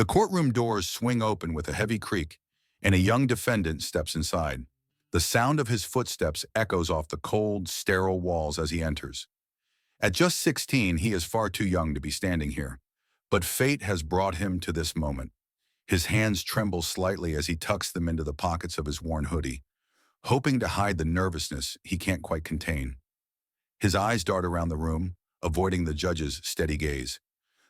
The courtroom doors swing open with a heavy creak, and a young defendant steps inside. The sound of his footsteps echoes off the cold, sterile walls as he enters. At just 16, he is far too young to be standing here. But fate has brought him to this moment. His hands tremble slightly as he tucks them into the pockets of his worn hoodie, hoping to hide the nervousness he can't quite contain. His eyes dart around the room, avoiding the judge's steady gaze.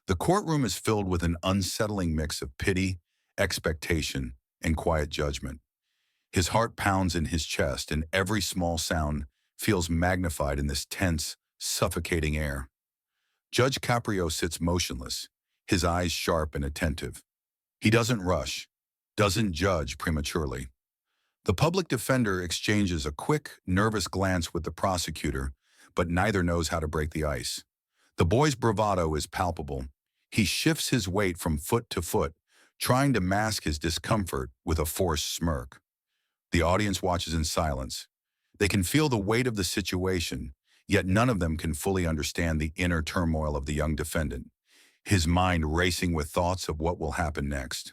The courtroom is filled with an unsettling mix of pity, expectation, and quiet judgment. His heart pounds in his chest, and every small sound feels magnified in this tense, suffocating air. Judge Caprio sits motionless, his eyes sharp and attentive. He doesn't rush, doesn't judge prematurely. The public defender exchanges a quick, nervous glance with the prosecutor, but neither knows how to break the ice. The boy's bravado is palpable. He shifts his weight from foot to foot, trying to mask his discomfort with a forced smirk. The audience watches in silence. They can feel the weight of the situation, yet none of them can fully understand the inner turmoil of the young defendant, his mind racing with thoughts of what will happen next.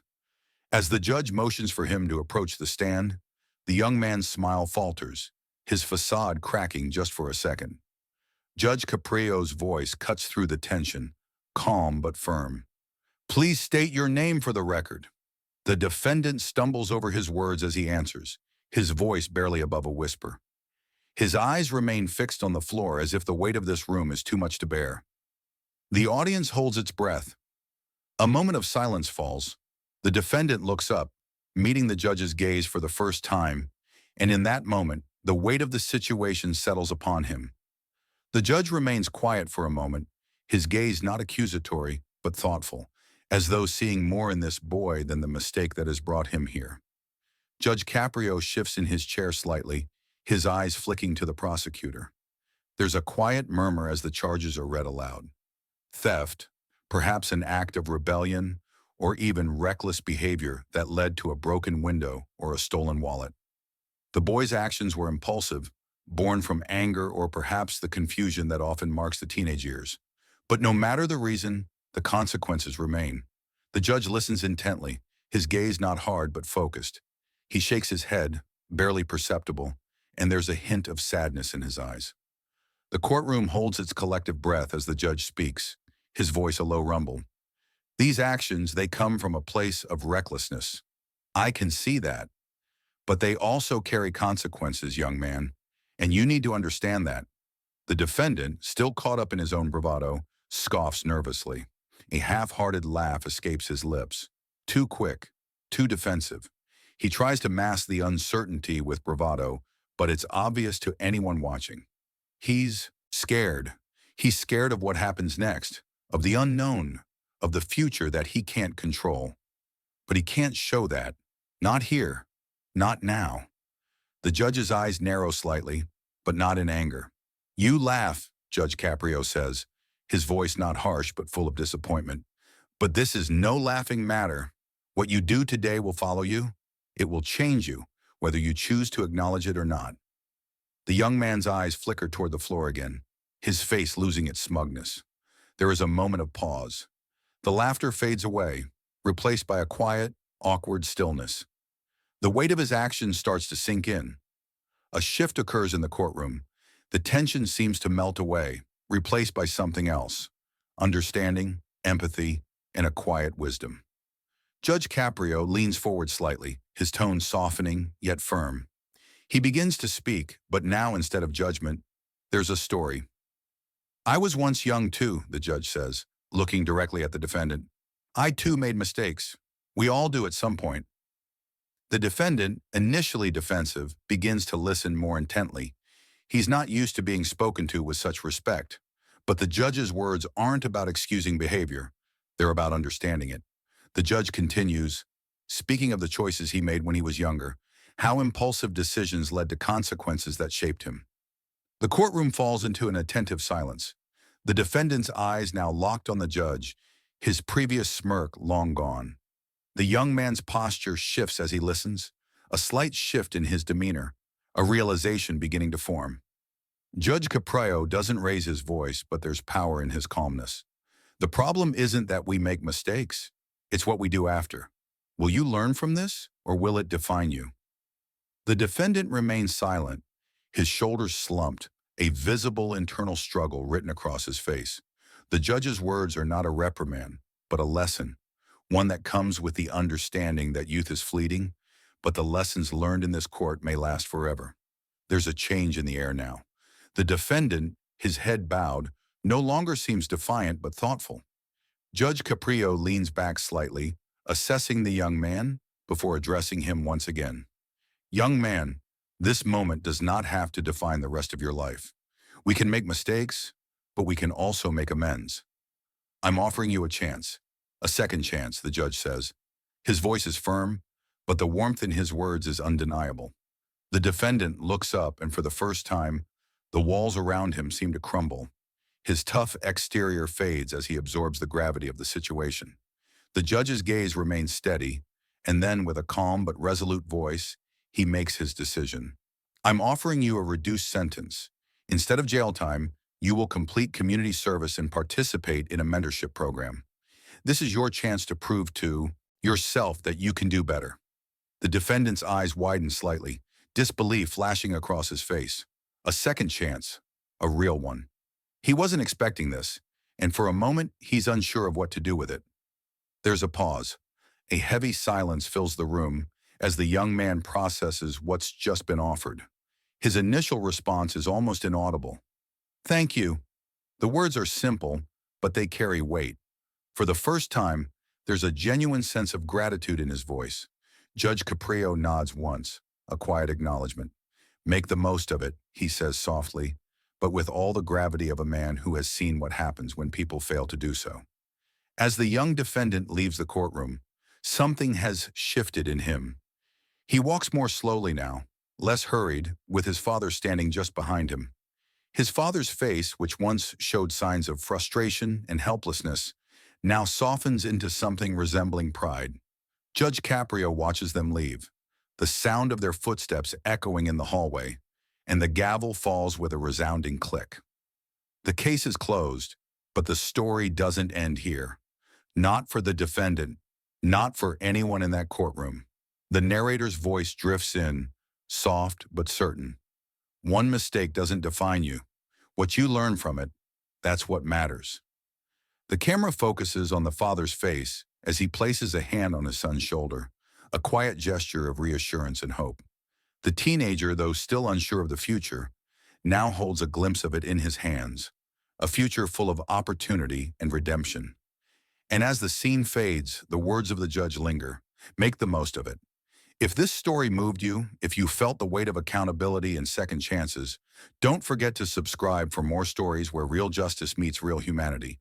As the judge motions for him to approach the stand, the young man's smile falters, his facade cracking just for a second. Judge Caprio's voice cuts through the tension, calm but firm. "Please state your name for the record." The defendant stumbles over his words as he answers, his voice barely above a whisper. His eyes remain fixed on the floor as if the weight of this room is too much to bear. The audience holds its breath. A moment of silence falls. The defendant looks up, meeting the judge's gaze for the first time, and in that moment, the weight of the situation settles upon him. The judge remains quiet for a moment, his gaze not accusatory, but thoughtful, as though seeing more in this boy than the mistake that has brought him here. Judge Caprio shifts in his chair slightly, his eyes flicking to the prosecutor. There's a quiet murmur as the charges are read aloud. Theft, perhaps an act of rebellion, or even reckless behavior that led to a broken window or a stolen wallet. The boy's actions were impulsive, born from anger or perhaps the confusion that often marks the teenage years. But no matter the reason, the consequences remain. The judge listens intently, his gaze not hard but focused. He shakes his head, barely perceptible, and there's a hint of sadness in his eyes. The courtroom holds its collective breath as the judge speaks, his voice a low rumble. These actions, they come from a place of recklessness. I can see that. But they also carry consequences, young man, and you need to understand that. The defendant, still caught up in his own bravado, scoffs nervously. A half-hearted laugh escapes his lips. Too quick, too defensive. He tries to mask the uncertainty with bravado, but it's obvious to anyone watching. He's scared. He's scared of what happens next, of the unknown, of the future that he can't control. But he can't show that. Not here. Not now. The judge's eyes narrow slightly, but not in anger. "You laugh," Judge Caprio says, his voice not harsh but full of disappointment. "But this is no laughing matter. What you do today will follow you. It will change you, whether you choose to acknowledge it or not." The young man's eyes flicker toward the floor again, his face losing its smugness. There is a moment of pause. The laughter fades away, replaced by a quiet, awkward stillness. The weight of his actions starts to sink in. A shift occurs in the courtroom. The tension seems to melt away, replaced by something else: understanding, empathy, and a quiet wisdom. Judge Caprio leans forward slightly, his tone softening, yet firm. He begins to speak, but now instead of judgment, there's a story. "I was once young too," the judge says, looking directly at the defendant. "I too made mistakes. We all do at some point." The defendant, initially defensive, begins to listen more intently. He's not used to being spoken to with such respect. But the judge's words aren't about excusing behavior. They're about understanding it. The judge continues, speaking of the choices he made when he was younger, how impulsive decisions led to consequences that shaped him. The courtroom falls into an attentive silence. The defendant's eyes now locked on the judge, his previous smirk long gone. The young man's posture shifts as he listens, a slight shift in his demeanor, a realization beginning to form. Judge Caprio doesn't raise his voice, but there's power in his calmness. The problem isn't that we make mistakes. It's what we do after. Will you learn from this, or will it define you? The defendant remains silent, his shoulders slumped, a visible internal struggle written across his face. The judge's words are not a reprimand, but a lesson, one that comes with the understanding that youth is fleeting, but the lessons learned in this court may last forever. There's a change in the air now. The defendant, his head bowed, no longer seems defiant but thoughtful. Judge Caprio leans back slightly, assessing the young man before addressing him once again. Young man, this moment does not have to define the rest of your life. We can make mistakes, but we can also make amends. I'm offering you a chance. A second chance, the judge says. His voice is firm, but the warmth in his words is undeniable. The defendant looks up, and for the first time, the walls around him seem to crumble. His tough exterior fades as he absorbs the gravity of the situation. The judge's gaze remains steady, and then with a calm but resolute voice, he makes his decision. I'm offering you a reduced sentence. Instead of jail time, you will complete community service and participate in a mentorship program. This is your chance to prove to yourself that you can do better. The defendant's eyes widen slightly, disbelief flashing across his face. A second chance, a real one. He wasn't expecting this, and for a moment, he's unsure of what to do with it. There's a pause. A heavy silence fills the room as the young man processes what's just been offered. His initial response is almost inaudible. Thank you. The words are simple, but they carry weight. For the first time, there's a genuine sense of gratitude in his voice. Judge Caprio nods once, a quiet acknowledgement. Make the most of it, he says softly, but with all the gravity of a man who has seen what happens when people fail to do so. As the young defendant leaves the courtroom, something has shifted in him. He walks more slowly now, less hurried, with his father standing just behind him. His father's face, which once showed signs of frustration and helplessness, now softens into something resembling pride. Judge Caprio watches them leave, the sound of their footsteps echoing in the hallway, and the gavel falls with a resounding click. The case is closed, but the story doesn't end here. Not for the defendant, not for anyone in that courtroom. The narrator's voice drifts in, soft but certain. One mistake doesn't define you. What you learn from it, that's what matters. The camera focuses on the father's face as he places a hand on his son's shoulder, a quiet gesture of reassurance and hope. The teenager, though still unsure of the future, now holds a glimpse of it in his hands, a future full of opportunity and redemption. And as the scene fades, the words of the judge linger. Make the most of it. If this story moved you, if you felt the weight of accountability and second chances, don't forget to subscribe for more stories where real justice meets real humanity.